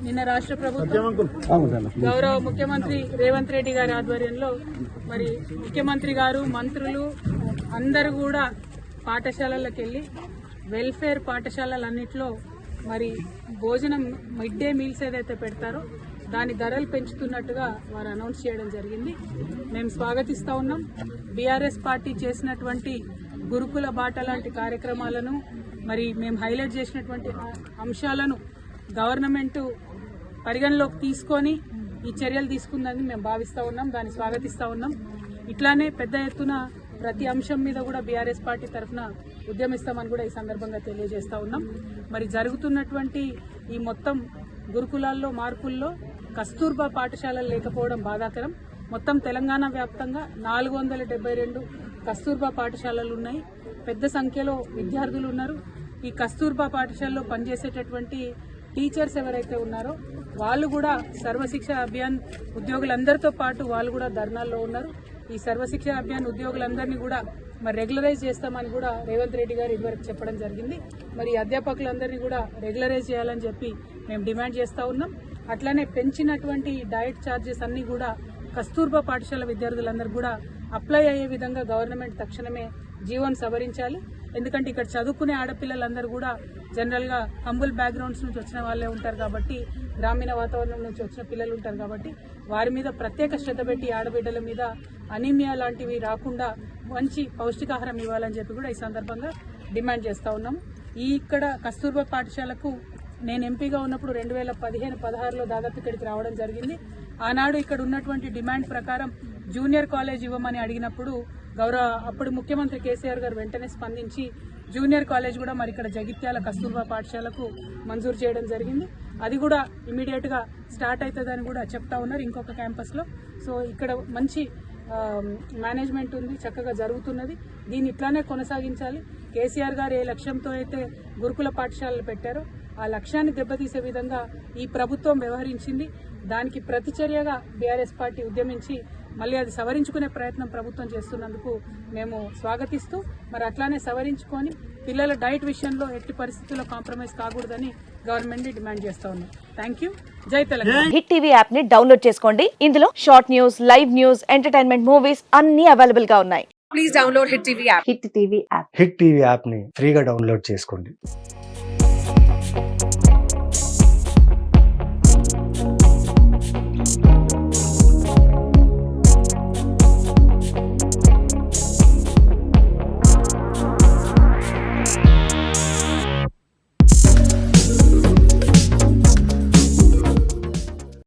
నిన్న రాష్ట్ర ప్రభుత్వం గౌరవ ముఖ్యమంత్రి రేవంత్ రెడ్డి గారి ఆధ్వర్యంలో మరి ముఖ్యమంత్రి గారు మంత్రులు అందరూ కూడా పాఠశాలలకు వెళ్ళి వెల్ఫేర్ పాఠశాలలన్నింటిలో మరి భోజనం మిడ్ డే మీల్స్ ఏదైతే పెడతారో దాని ధరలు పెంచుతున్నట్టుగా వారు అనౌన్స్ చేయడం జరిగింది. మేము స్వాగతిస్తూ ఉన్నాం. బీఆర్ఎస్ పార్టీ చేసినటువంటి గురుకుల బాట లాంటి కార్యక్రమాలను మరి మేము హైలైట్ చేసినటువంటి అంశాలను గవర్నమెంట్ పరిగణలోకి తీసుకొని ఈ చర్యలు తీసుకుందని మేము భావిస్తూ ఉన్నాం, దాన్ని స్వాగతిస్తూ ఉన్నాం. ఇట్లానే పెద్ద ఎత్తున ప్రతి అంశం మీద కూడా బీఆర్ఎస్ పార్టీ తరఫున ఉద్యమిస్తామని కూడా ఈ సందర్భంగా తెలియజేస్తూ ఉన్నాం. మరి జరుగుతున్నటువంటి ఈ మొత్తం గురుకులాల్లో మార్పుల్లో కస్తూర్బా పాఠశాలలు లేకపోవడం బాధాకరం. మొత్తం తెలంగాణ వ్యాప్తంగా 472 కస్తూర్బా పాఠశాలలు ఉన్నాయి. పెద్ద సంఖ్యలో విద్యార్థులు ఉన్నారు. ఈ కస్తూర్బా పాఠశాలలో పనిచేసేటటువంటి టీచర్స్ ఎవరైతే ఉన్నారో వాళ్ళు కూడా సర్వశిక్ష అభియాన్ ఉద్యోగులందరితో పాటు వాళ్ళు కూడా ధర్నాల్లో ఉన్నారు. ఈ సర్వశిక్ష అభియాన్ ఉద్యోగులందరినీ కూడా మరి రెగ్యులరైజ్ చేస్తామని కూడా రేవంత్ రెడ్డి గారు ఇదివరకు చెప్పడం జరిగింది. మరి అధ్యాపకులందరినీ కూడా రెగ్యులరైజ్ చేయాలని చెప్పి మేము డిమాండ్ చేస్తూ ఉన్నాం. అట్లనే పెంచినటువంటి డయట్ ఛార్జెస్ అన్నీ కూడా కస్తూర్బా పాఠశాల విద్యార్థులందరూ కూడా అప్లై అయ్యే విధంగా గవర్నమెంట్ తక్షణమే జీవోను సవరించాలి. ఎందుకంటే ఇక్కడ చదువుకునే ఆడపిల్లలందరూ కూడా జనరల్గా హంబుల్ బ్యాక్గ్రౌండ్స్ నుంచి వచ్చిన వాళ్ళే ఉంటారు కాబట్టి, గ్రామీణ వాతావరణం నుంచి వచ్చిన పిల్లలు ఉంటారు కాబట్టి వారి మీద ప్రత్యేక శ్రద్ధ పెట్టి ఆడబిడ్డల మీద అనీమియా లాంటివి రాకుండా మంచి పౌష్టికాహారం ఇవ్వాలని చెప్పి కూడా ఈ సందర్భంగా డిమాండ్ చేస్తూ ఉన్నాము. ఇక్కడ కస్తూర్బా పాఠశాలకు నేను ఎంపీగా ఉన్నప్పుడు 2015-16లో దాదాపు ఇక్కడికి రావడం జరిగింది. ఆనాడు ఇక్కడ ఉన్నటువంటి డిమాండ్ ప్రకారం జూనియర్ కాలేజ్ ఇవ్వమని అడిగినప్పుడు అప్పుడు ముఖ్యమంత్రి కేసీఆర్ గారు వెంటనే స్పందించి జూనియర్ కాలేజ్ కూడా మరి ఇక్కడ జగిత్యాల కస్తూర్బా పాఠశాలకు మంజూరు చేయడం జరిగింది. అది కూడా ఇమీడియట్గా స్టార్ట్ అవుతుందని కూడా చెప్తా ఉన్నారు ఇంకొక క్యాంపస్లో. సో ఇక్కడ మంచి మేనేజ్మెంట్ ఉంది, చక్కగా జరుగుతున్నది. దీన్ని ఇట్లానే కొనసాగించాలి. కేసీఆర్ గారు ఏ లక్ష్యంతో అయితే గురుకుల పాఠశాలలు పెట్టారో ఆ లక్ష్యాన్ని దెబ్బతీసే విధంగా ఈ ప్రభుత్వం వ్యవహరించింది. దానికి ప్రతిచర్యగా బీఆర్ఎస్ పార్టీ ఉద్యమించి మళ్ళీ అది సవరించుకునే ప్రయత్నం ప్రభుత్వం చేస్తున్నందుకు మేము స్వాగతిస్తూ మరి అట్లానే సవరించుకొని పిల్లల డైట్ విషయంలో ఎట్టి పరిస్థితుల్లో కాంప్రమైజ్ కాకూడదని గవర్నమెంట్ ని డిమాండ్ చేస్తా ఉన్నాం. Thank you. జై తెలంగాణ. హిట్ టీవీ యాప్ ని డౌన్లోడ్ చేసుకోండి. ఇందులో short news, live news, entertainment movies అన్ని అవైలబుల్ గా ఉన్నాయి. Please download hit TV app. Hit TV app ని ఫ్రీగా డౌన్లోడ్ చేసుకోండి.